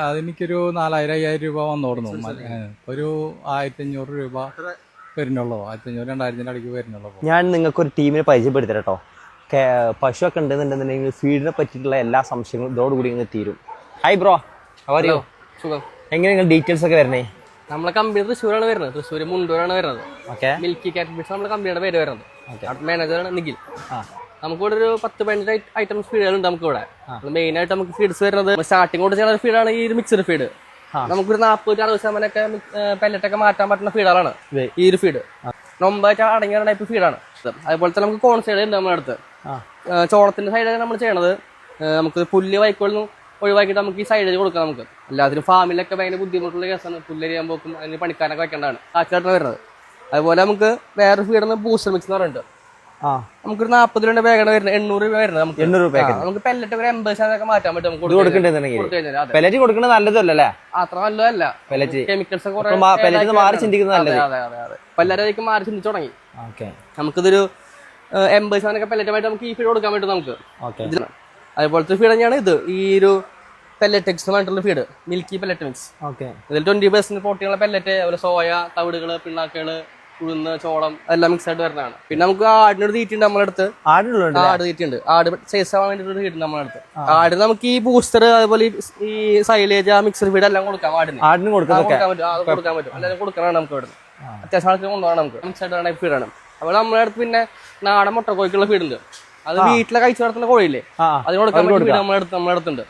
അതെനിക്കൊരു 4000-5000 രൂപ വന്നോടുന്നു. ഒരു 1500 രൂപ വരുന്നുള്ളൂ. 1500-2000 ഇടയ്ക്ക് വരുന്നുള്ളൂ. ഞാൻ നിങ്ങൾക്കൊരു ടീമിനെ പരിചയപ്പെടുത്തരാം കേട്ടോ. പശുവൊക്കെ ഉണ്ടെന്നുണ്ടെന്നുണ്ടെങ്കിൽ ഫീഡിനെ പറ്റിയിട്ടുള്ള എല്ലാ സംശയങ്ങളും ഇതോടുകൂടി ഇങ്ങനെ തീരും. ഹായ് ബ്രോ, അവരെയോ സുഖം. എങ്ങനെ നിങ്ങൾ ഡീറ്റെയിൽസ് ഒക്കെ വരണേ? നമ്മളെ കമ്പനി തൃശ്ശൂരാണ് വരുന്നത്, തൃശ്ശൂർ മുണ്ടൂരാണ് വരുന്നത്. ഓക്കെ. മിൽക്കി കാറ്റ് നമ്മുടെ കമ്പനിയുടെ പേര് വരുന്നത്. മാനേജറാണ് നിഖിൽ. നമുക്കിവിടെ ഒരു 10-15 ഐറ്റംസ് ഫീഡുകളുണ്ട്. നമുക്കിവിടെ മെയിൻ ആയിട്ട് നമുക്ക് ഫീഡ്സ് വരുന്നത് സ്റ്റാർട്ടിംഗ് കൊണ്ട് ചെയ്യുന്ന ഫീഡാണ് ഈ ഒരു മിക്സഡ് ഫീഡ്. നമുക്കൊരു 40-60% പെല്ലറ്റൊക്കെ മാറ്റാൻ പറ്റുന്ന ഫീഡുകളാണ് ഈ ഒരു ഫീഡ്. നൊമ്പായിട്ട് അടങ്ങിയ ടൈപ്പ് ഫീഡാണ്. അതുപോലെ തന്നെ നമുക്ക് കോൺ സൈഡ് ഉണ്ട് നമ്മുടെ അടുത്ത്. ചോളത്തിന്റെ സൈഡാണ് നമ്മൾ ചെയ്യണത്. നമുക്ക് പുല്ല് വൈക്കോളൊന്നും ഒഴിവാക്കിയിട്ട് നമുക്ക് ഈ സൈഡിൽ കൊടുക്കാം. നമുക്ക് എല്ലാത്തിനും ഫാമിലൊക്കെ ഭയങ്കര ബുദ്ധിമുട്ടുള്ള കേസാണ്. പുല്ലരിയാൻ പോക്കും അതിന് പണിക്കാരൊക്കെ വെക്കേണ്ടതാണ്. കാറ്റായിട്ടാണ് വരുന്നത്. അതുപോലെ നമുക്ക് വേറെ ഫീഡാണ് ബൂസ്റ്റർ മിക്സ് എന്ന് പറയുന്നുണ്ട്. നമുക്കൊരു 40 രൂപ ബാഗാണ് വരുന്നത്. 800 രൂപ വരുന്നത്. നമുക്ക് 800 രൂപ നമുക്ക് പെല്ലറ്റ് ഒരു 80% മാറ്റാൻ പറ്റും. നമുക്ക് നല്ലതല്ലേ? അത്ര നല്ലതല്ല. കെമിക്കൽസ് ഒക്കെ പലരും മാറി ചിന്തിച്ചു തുടങ്ങി. നമുക്കിതൊരു 80% പെല്ലറ്റുമായിട്ട് നമുക്ക് ഈ ഫീഡ് കൊടുക്കാൻ പറ്റും. നമുക്ക് അതുപോലത്തെ ഫീഡ് തന്നെയാണ് ഇത്. ഈ ഒരു പെല്ലറ്റ് എക്സ്മായിട്ടുള്ള ഫീഡ് മിൽക്കി പെല്ലറ്റ് മിക്സ്. ഇതിൽ 20% പ്രോട്ടീനുള്ള പെല്ലറ്റ്, അതുപോലെ സോയ, തവിടുകള്, പിണ്ണാക്കുകള്, ഉഴുന്ന്, ചോളം എല്ലാം മിക്സ് ആയിട്ട് വരുന്നതാണ്. പിന്നെ നമുക്ക് ആടിനൊരു തീറ്റുണ്ട് നമ്മുടെ അടുത്ത്. ആട് തീറ്റുണ്ട്. ആട് സൈസ് ആവാൻ വേണ്ടിട്ട് തീറ്റുണ്ട് നമ്മുടെ അടുത്ത്. ആടിന് നമുക്ക് ഈ ബൂസ്റ്റർ, അതുപോലെ ഈ സൈലേജ്, ആ മിക്സർ ഫീഡ് എല്ലാം കൊടുക്കാം. ആടിന് കൊടുക്കാൻ പറ്റും. എല്ലാം കൊടുക്കാനാണ് നമുക്ക് ഇവിടെ. അത്യാവശ്യം ആൾക്ക് കൊണ്ടുപോകണം. നമുക്ക് മിക്സ് ആയിട്ട് ടൈപ്പ് ഫീഡാണ്. അതുപോലെ നമ്മുടെ അടുത്ത് പിന്നെ നാടൻ മുട്ടക്കോഴിക്കുള്ള ഫീഡുണ്ട്. അത് വീട്ടിലെ കഴിച്ചു നടത്തുന്ന കോഴിയില്ലേ, അതിന് കൊടുക്കാൻ പറ്റും ഫീഡ് നമ്മുടെ അടുത്തുണ്ട്.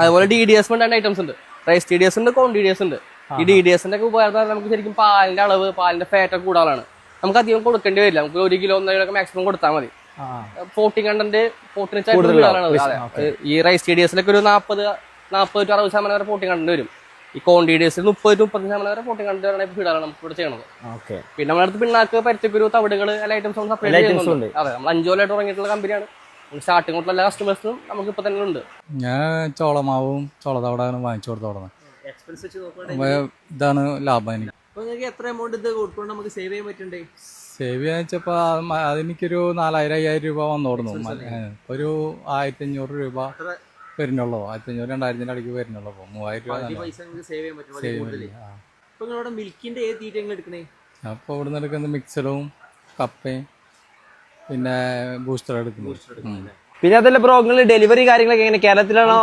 അതുപോലെ DDS ഐറ്റംസ് ഉണ്ട്. റൈസ് DDS ഉണ്ട്, കോൺ DDS ഉണ്ട്. ഈ DDSന്റെ ഒക്കെ ഉപകാരം നമുക്ക് ശരിക്കും പാലിന്റെ അളവ്, പാലിന്റെ ഫാറ്റ് ഒക്കെ കൂടുതലാണ്. നമുക്ക് അധികം കൊടുക്കേണ്ടി വരില്ല. നമുക്ക് 1 കിലോ 1.5 മാക്സിമം കൊടുത്താൽ മതി. 40 കണ്ടന്റ് 40 ഈ റൈസ് DDSലൊക്കെ ഒരു 40-60% വരെ 40 കണ്ടന്റ് വരും. ഈ കോൺ DDS 30-35% വരെ 40 കണ്ടന്റ് വരെ ഫീഡാണ് നമുക്ക് ഇവിടെ ചെയ്യണത്. പിന്നെ നമ്മുടെ അടുത്ത് പിണ്ണാക്ക്, പരുത്തിക്കുരു, തവിടുകൾ എല്ലാ ഐറ്റംസും സപ്ലൈ ചെയ്യുന്നുണ്ട്. അതെ, നമ്മൾ 5 കൊല്ലമായിട്ട് തുടങ്ങിയിട്ടുള്ള കമ്പനിയാണ്. സ്റ്റാർട്ടിംഗ് തൊട്ടുള്ള എല്ലാ കസ്റ്റമേഴ്സും നമുക്ക് ഇപ്പൊ തന്നെ ഉണ്ട്. ഞാൻ ചോളമാവും ചോളതവടാണ് വാങ്ങിച്ചു കൊടുത്തോടുന്നത്. ഇതാണ് ലാഭം എനിക്ക്. എത്ര എമൗണ്ട് ഇത് കൊടുക്കൊണ്ട് നമുക്ക് സേവ് ചെയ്യാൻ പറ്റുന്നുണ്ട്? സേവ് ചെയ്യാന്ന് വെച്ചപ്പോ അതെനിക്കൊരു 4000-5000 രൂപ വന്നോടുന്നു. ഒരു 1500 രൂപ വരുന്നുള്ളൂ. 1500-2000 ഇടയ്ക്ക് വരുന്നുള്ളൂ. 3000 രൂപ. മിൽക്കിന്റെ ഏത് തീറ്റ എടുക്കണേ? അപ്പൊ ഇവിടുന്ന് എടുക്കുന്നത് മിക്സറും കപ്പയും പിന്നെ ബൂസ്റ്റർ എടുക്കുന്നു. പിന്നെ അതല്ല ബ്രോ, നിങ്ങൾ ഡെലിവറി കാര്യങ്ങളൊക്കെ എങ്ങനെ? കേരളത്തിലാണോ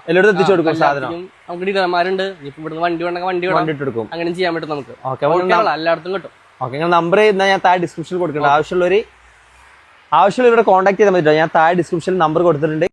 എല്ലായിടത്തും എത്തിച്ചു കൊടുക്കും സാധനം? നമുക്ക് ഡീലർമാരുണ്ട്. ഇവിടുന്ന് വണ്ടി വേണമെങ്കിൽ വണ്ടി എടുക്കും. അങ്ങനെ ചെയ്യാൻ പറ്റും നമുക്ക്. എല്ലായിടത്തും കിട്ടും. ഓക്കെ, നിങ്ങൾ നമ്പർ ഞാൻ താഴെ ഡിസ്ക്രിപ്ഷനിൽ കൊടുക്കുന്നുണ്ട്. ആവശ്യമുള്ളവർ ഇവിടെ കോൺടാക്ട് ചെയ്താൽ മതി. ഞാൻ താഴെ ഡിസ്ക്രിപ്ഷനിൽ നമ്പർ കൊടുത്തിട്ടുണ്ട്.